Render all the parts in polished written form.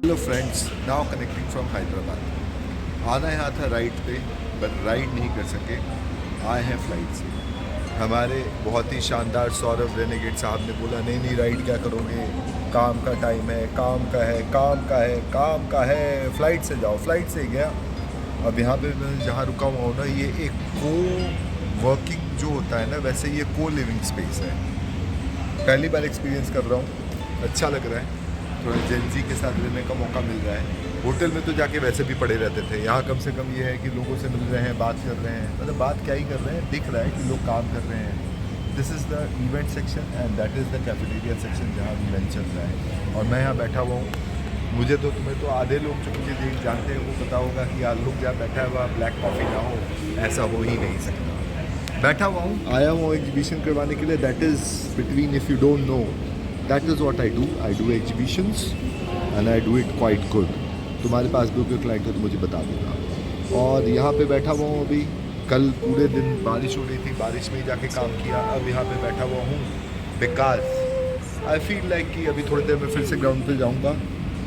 Hello friends, now connecting from Hyderabad. आना यहाँ था राइड पे, बट राइड नहीं कर सके, आए हैं फ्लाइट से। हमारे बहुत ही शानदार सौरभ रेनेगेट साहब ने बोला नहीं नहीं राइड क्या करोगे, काम का टाइम है, काम का है, काम का है, काम का है, फ्लाइट से जाओ। फ्लाइट से ही गया। अब यहाँ पे मैं जहाँ रुका हुआ हूँ ना, ये एक को वर्किंग जो होता है ना, वैसे ये को लिविंग स्पेस है। पहली बार एक्सपीरियंस कर रहा हूँ, अच्छा लग रहा है। थोड़ा जेंजी के साथ रहने का मौका मिल रहा है। होटल में तो जाके वैसे भी पड़े रहते थे, यहाँ कम से कम ये है कि लोगों से मिल रहे हैं, बात कर रहे हैं। मतलब बात क्या ही कर रहे हैं, दिख रहा है कि लोग काम कर रहे हैं। This is the event section and that is the cafeteria section जहाँ इवेंट चल रहा है। और मैं यहाँ बैठा हुआ हूँ। मुझे तो, तुम्हें तो आधे लोग जो मुझे देख जानते हैं वो पता होगा कि यार लोग जहाँ बैठा हुआ ब्लैक कॉफ़ी ना हो, ऐसा हो ही नहीं सकता। बैठा हुआ हूँ, आया हूँ एग्जीबिशन करवाने के लिए। That is between, if you don't know, that is what I do exhibitions and I do it quite good. तुम्हारे पास भी कोई क्लाइंट हो तो मुझे बता देना। और यहाँ पे बैठा हुआ हूँ अभी। कल पूरे दिन बारिश हो रही थी, बारिश में ही जाके काम किया। अब यहाँ पे बैठा हुआ हूँ बिकॉज आई फील लाइक कि अभी थोड़ी देर में फिर से ग्राउंड पे जाऊँगा।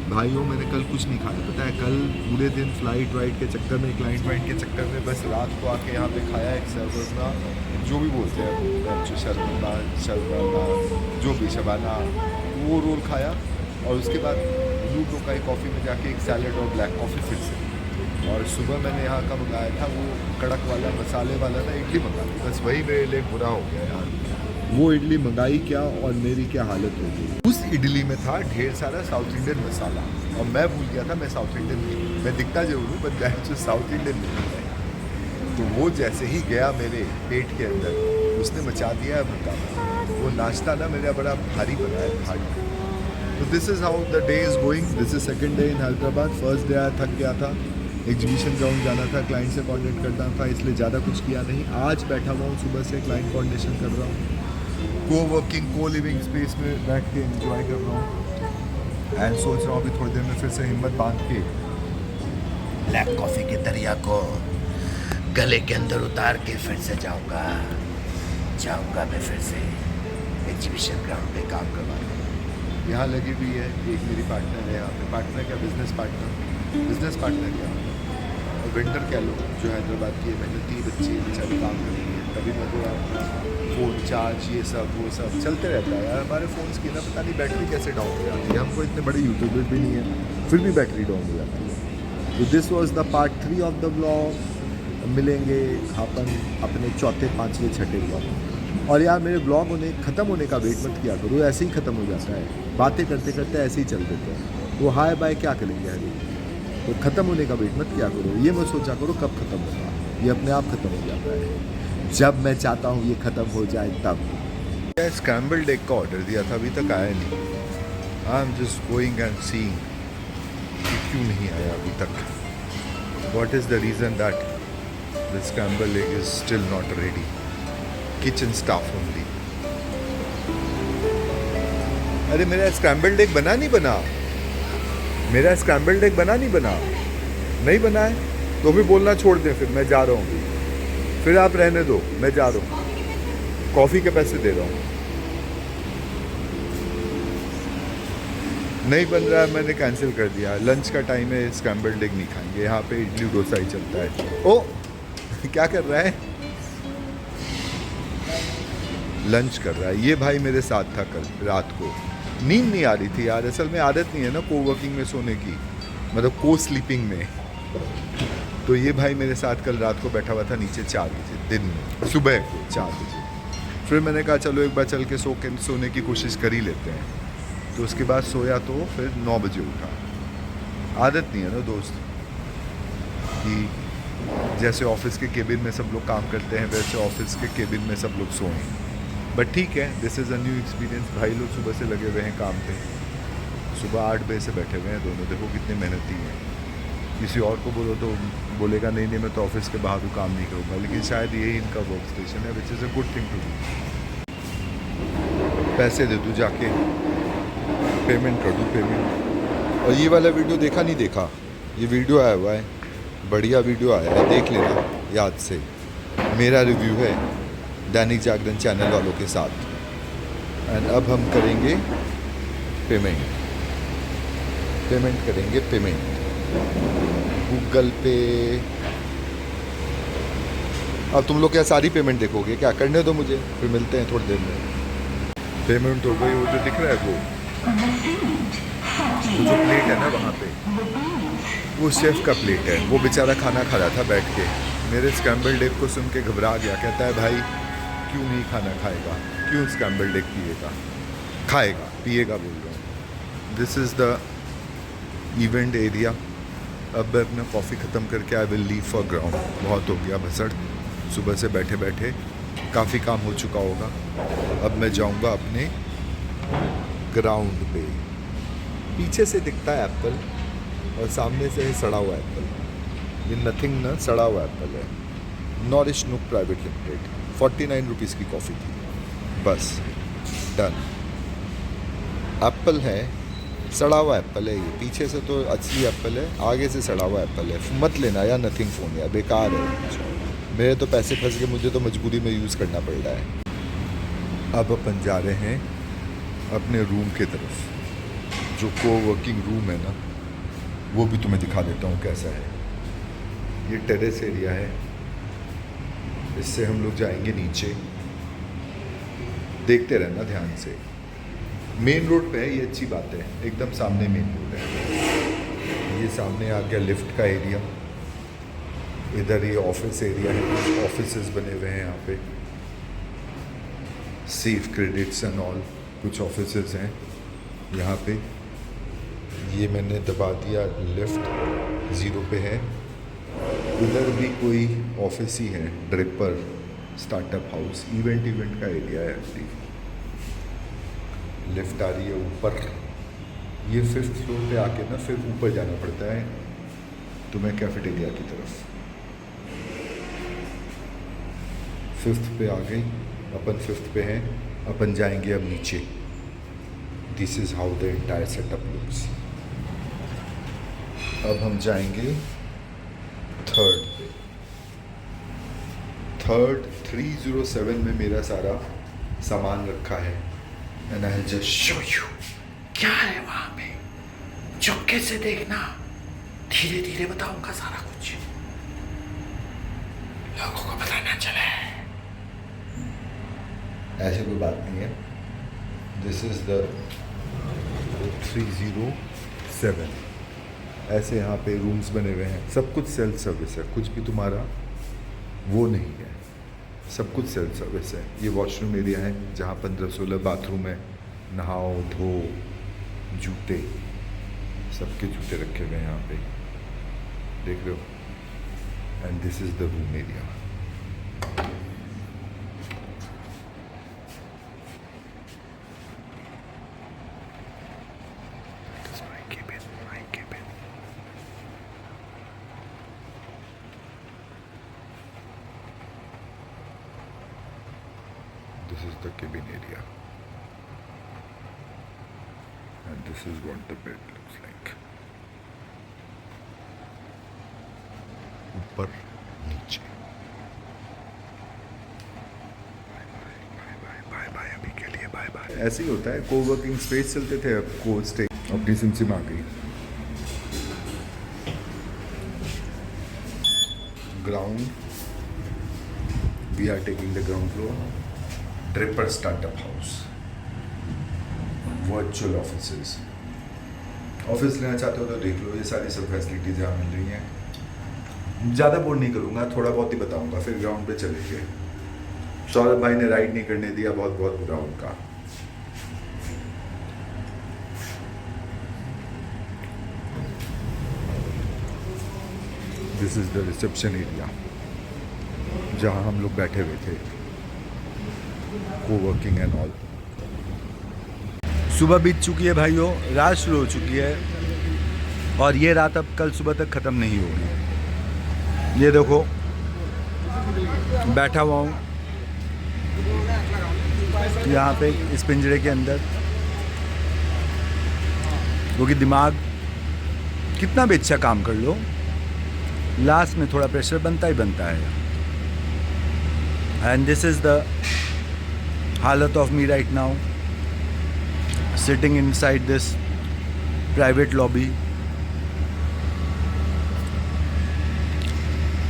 भाइयों, मैंने कल कुछ नहीं खाया, पता है। कल पूरे दिन फ्लाइट वाइट के चक्कर में, क्लाइंट वाइट के चक्कर में, बस रात को आके यहाँ पे खाया एक सर्वरना, जो भी बोलते हैं, शर्मा जो भी शबाना, वो रोल खाया। और उसके बाद ब्लू टोकाई कॉफ़ी में जाके एक सैलेड और ब्लैक कॉफ़ी फिर से। और सुबह मैंने यहाँ का मंगाया था वो कड़क वाला मसाले वाला ना इडली मंगा ली। बस वही मेरे लिए बुरा हो गया यार। वो इडली मंगाई क्या और मेरी क्या हालत हो गई। उस इडली में था ढेर सारा साउथ इंडियन मसाला और मैं भूल गया था मैं साउथ इंडियन नहीं। मैं दिखता जरूर हूँ बट मैं जो साउथ इंडियन नहीं है। तो वो जैसे ही गया मेरे पेट के अंदर, उसने मचा दिया है भूखा। वो नाश्ता ना मेरा बड़ा भारी बना है, भारी। तो this is how the day is going. This is second day in Hyderabad. First day आया, थक गया था, एग्जीबिशन ग्राउंड जाना था, क्लाइंट से कोऑर्डिनेट करना था, इसलिए ज़्यादा कुछ किया नहीं। आज बैठा हुआ हूँ, सुबह से क्लाइंट कोऑर्डिनेशन कर रहा हूँ, को वर्किंग को लिविंग स्पेस में बैठ के एंजॉय कर रहा हूँ। एंड सोच रहा हूँ अभी थोड़ी देर में फिर से हिम्मत बांध के ब्लैक कॉफ़ी के दरिया को गले के अंदर उतार के फिर से जाऊँगा मैं फिर से एग्जीबिशन ग्राउंड पे काम करवाने। यहाँ लगी हुई है एक मेरी पार्टनर है यहाँ पे। पार्टनर क्या, बिजनेस पार्टनर क्या, और वेंडर क्या, लोग जो हैदराबाद की मेहनती बच्ची बेचारी काम कर रही है। कभी मैं तो अपना फ़ोन चार्ज, ये सब वो सब चलते रहता है यार। हमारे फ़ोन्स की ना पता नहीं बैटरी कैसे डाउन हो जाती है। हमको इतने बड़े यूट्यूबर भी नहीं है, फिर भी बैटरी डाउन हो जाती है। तो this was the part 3 of the blog. मिलेंगे अपन अपने चौथे, पाँचवें, छठे ब्लॉग। और यार मेरे ब्लॉग ख़त्म होने का वेट मत किया करो, ऐसे ही ख़त्म हो जाता है। बातें करते करते ऐसे ही चल देते हैं। वो हाय बाय क्या करेंगे यार। तो ख़त्म होने का वेट मत किया करो, ये मत सोचा करो कब ख़त्म होगा। ये अपने आप ख़त्म हो जाता है जब मैं चाहता हूँ ये ख़त्म हो जाए तब। स्क्रैम्बल्ड एग का ऑर्डर दिया था, अभी तक आया नहीं। I am just going and seeing क्यों नहीं आया अभी तक। What is the reason that the scrambled egg is still not ready. Kitchen staff only. अरे मेरा स्क्रैम्बल्ड एग बना नहीं बना, मेरा स्क्रैम्बल्ड एग बना नहीं बना, नहीं बना है तो भी बोलना छोड़ दें, फिर मैं जा रहा हूँ। फिर आप रहने दो, मैं जा रहा हूँ, कॉफ़ी के पैसे दे रहा हूँ। नहीं बन रहा है, मैंने कैंसिल कर दिया। लंच का टाइम है, स्क्रैम्बल्ड एग नहीं खाएंगे, यहाँ पे इडली डोसा ही चलता है। ओ क्या कर रहा है, लंच कर रहा है ये भाई। मेरे साथ था कल रात को, नींद नहीं आ रही थी यार। असल में आदत नहीं है ना को वर्किंग में सोने की, मतलब को स्लीपिंग में। तो ये भाई मेरे साथ कल रात को बैठा हुआ था नीचे 4 बजे दिन में, सुबह को 4 बजे। फिर मैंने कहा चलो एक बार चल के सोने की कोशिश कर ही लेते हैं। तो उसके बाद सोया तो फिर 9 बजे उठा। आदत नहीं है ना दोस्त कि जैसे ऑफिस के केबिन में सब लोग काम करते हैं वैसे ऑफिस के केबिन में सब लोग सोएं। बट ठीक है, this is a new experience. भाई लोग सुबह से लगे हुए हैं काम पे, सुबह 8 बजे से बैठे हुए हैं दोनों। देखो कितने मेहनती हैं। किसी और को बोलो तो बोलेगा नहीं नहीं मैं तो ऑफिस के बाहर काम नहीं करूँगा, लेकिन शायद यही इनका वर्क स्टेशन है, which is a good thing to do. पैसे दे दूँ जाके, पेमेंट कर दूँ पेमेंट। और ये वाला वीडियो देखा नहीं देखा, ये वीडियो आया हुआ है, बढ़िया वीडियो आया है, देख लेना याद से। मेरा रिव्यू है दैनिक जागरण चैनल वालों के साथ। एंड अब हम करेंगे पेमेंट। पेमेंट करेंगे, पेमेंट गूगल पे। अब तुम लोग क्या सारी पेमेंट देखोगे क्या? करने दो मुझे, फिर मिलते हैं थोड़ी देर में। पेमेंट हो गई। वो जो दिख रहा है वो जो प्लेट है ना वहाँ पे, वो शेफ़ का प्लेट है। वो बेचारा खाना खा रहा था बैठ के। मेरे स्क्रैम्बल्ड एग को सुन के घबरा गया, कहता है भाई क्यों नहीं खाना खाएगा, क्यों स्क्रैम्बल्ड एग पिएगा, खाएगा पिएगा बोल रहा हूँ। This is the event area. अब मैं अपना कॉफ़ी ख़त्म करके I will leave for ground. बहुत हो गया भसड़, सुबह से बैठे बैठे काफ़ी काम हो चुका होगा। अब मैं जाऊंगा अपने ग्राउंड पे। पीछे से दिखता है एप्पल और सामने से है सड़ा हुआ एप्पल। ये नथिंग ना, सड़ा हुआ एप्पल है। नॉरिश नुक प्राइवेट लिमिटेड, 49 रुपीज़ की कॉफ़ी थी, बस डन। एप्पल है, सड़ा हुआ एप्पल है ये। पीछे से तो असली एप्पल है, आगे से सड़ा हुआ एप्पल है। मत लेना यार नथिंग फ़ोन, यार बेकार है। मेरे तो पैसे फंस गए, मुझे तो मजबूरी में यूज़ करना पड़ रहा है। अब अपन जा रहे हैं अपने रूम की तरफ। जो को-वर्किंग रूम है ना, वो भी तुम्हें दिखा देता हूँ कैसा है। ये टेरेस एरिया है, इससे हम लोग जाएंगे नीचे। देखते रहना ध्यान से। मेन रोड पे है, ये अच्छी बात है, एकदम सामने मेन रोड है। ये सामने आ गया लिफ्ट का एरिया। इधर ये ऑफिस एरिया है, कुछ ऑफिसेस बने हुए हैं यहाँ पे, सेफ क्रेडिट्स एंड ऑल, कुछ ऑफिसेस हैं यहाँ पे। ये मैंने दबा दिया, लिफ्ट 0 पे है। इधर भी कोई ऑफिस ही है, ड्रिपर स्टार्टअप हाउस, इवेंट का एरिया है एक्चुअली। लिफ्ट आ रही है ऊपर। ये 5th फ्लोर पे आके ना फिर ऊपर जाना पड़ता है तुम्हें कैफेटेरिया की तरफ। 5th पे आ गई, अपन 5th पे हैं। अपन जाएंगे अब नीचे। This is how the entire setup looks. अब हम जाएंगे 3rd पे। 3rd 307 में मेरा सारा सामान रखा है। And I just show you क्या है वहां पे, चुपके से देखना, धीरे धीरे बताऊंगा सारा कुछ, लोगों को पता ना चले। ऐसे कोई बात नहीं है। This is the 307। ऐसे यहाँ पे रूम्स बने हुए हैं, सब कुछ सेल्फ सर्विस है, कुछ भी तुम्हारा वो नहीं है, सब कुछ सेल्फ सर्विस है। ये वॉशरूम एरिया है जहाँ 15-16 बाथरूम है, नहाओ धो, जूते, सबके जूते रखे हुए हैं यहाँ पे, देख रहे हो। And this is the room area. This is the cabin area, and this is what the bed looks like. ऊपर नीचे। बाय बाय अभी के लिए बाय बाय। ऐसे ही होता है, कोवर्किंग स्पेस चलते थे, अब को स्टे अपनी सिमसिम आ गई। Ground, we are taking the ground floor. Dripper startup house, virtual offices. Office लेना चाहते हो तो देख लो, ये सारी सब फैसिलिटीज यहाँ मिल रही हैं। ज़्यादा बोर नहीं करूँगा, थोड़ा बहुत ही बताऊँगा, फिर ग्राउंड पे चलेंगे। सौरभ भाई ने राइड नहीं करने दिया, बहुत बहुत बुरा उनका। This is the reception area जहाँ हम लोग बैठे हुए थे, कोवर्किंग एंड ऑल। सुबह बीत चुकी है भाइयों, रात शुरू हो चुकी है और ये रात अब कल सुबह तक ख़त्म नहीं होगी। ये देखो बैठा हुआ हूँ यहाँ पे इस पिंजरे के अंदर, क्योंकि दिमाग कितना भी अच्छा काम कर लो, लास्ट में थोड़ा प्रेशर बनता ही बनता है। एंड दिस इज़ द हालत of me right now, sitting inside this private lobby,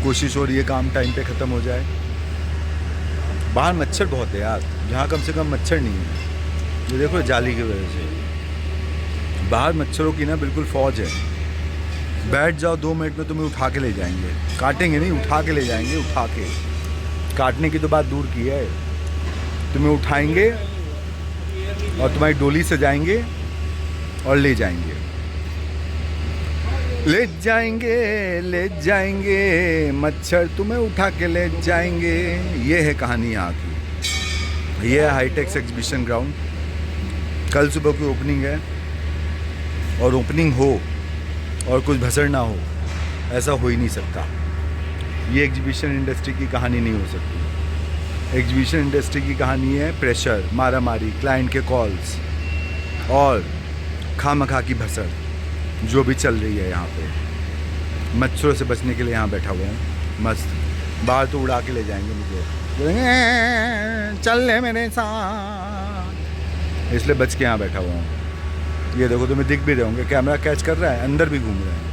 कोशिश हो रही है काम टाइम पे ख़त्म हो जाए। बाहर मच्छर बहुत है यार, यहाँ कम से कम मच्छर नहीं है। ये देखो जाली की वजह से बाहर मच्छरों की ना बिल्कुल फौज है। बैठ जाओ 2 मिनट में तुम्हें उठा के ले जाएंगे, काटेंगे नहीं, उठा के ले जाएंगे। उठा के, काटने की तो बात दूर की है, तुम्हें उठाएंगे और तुम्हारी डोली से जाएंगे और ले जाएंगे, ले जाएंगे मच्छर, तुम्हें उठा के ले जाएंगे। ये है कहानी यहाँ की। ये है हाईटेक्स एग्जीबिशन ग्राउंड। कल सुबह की ओपनिंग है, और ओपनिंग हो और कुछ भसड़ ना हो, ऐसा हो ही नहीं सकता। ये एग्जीबिशन इंडस्ट्री की कहानी नहीं हो सकती। एग्जीबिशन इंडस्ट्री की कहानी है प्रेशर, मारा मारी, क्लाइंट के कॉल्स और खामखा की भसड़ जो भी चल रही है यहाँ पे। मच्छरों से बचने के लिए यहाँ बैठा हुआ हूँ मस्त। बाहर तो उड़ा के ले जाएंगे मुझे, बोलेंगे चल ले मेरे साथ, इसलिए बच के यहाँ बैठा हुआ हूँ। ये देखो, तुम्हें दिख भी रहे होंगे, कैमरा कैच कर रहा है, अंदर भी घूम रहे हैं।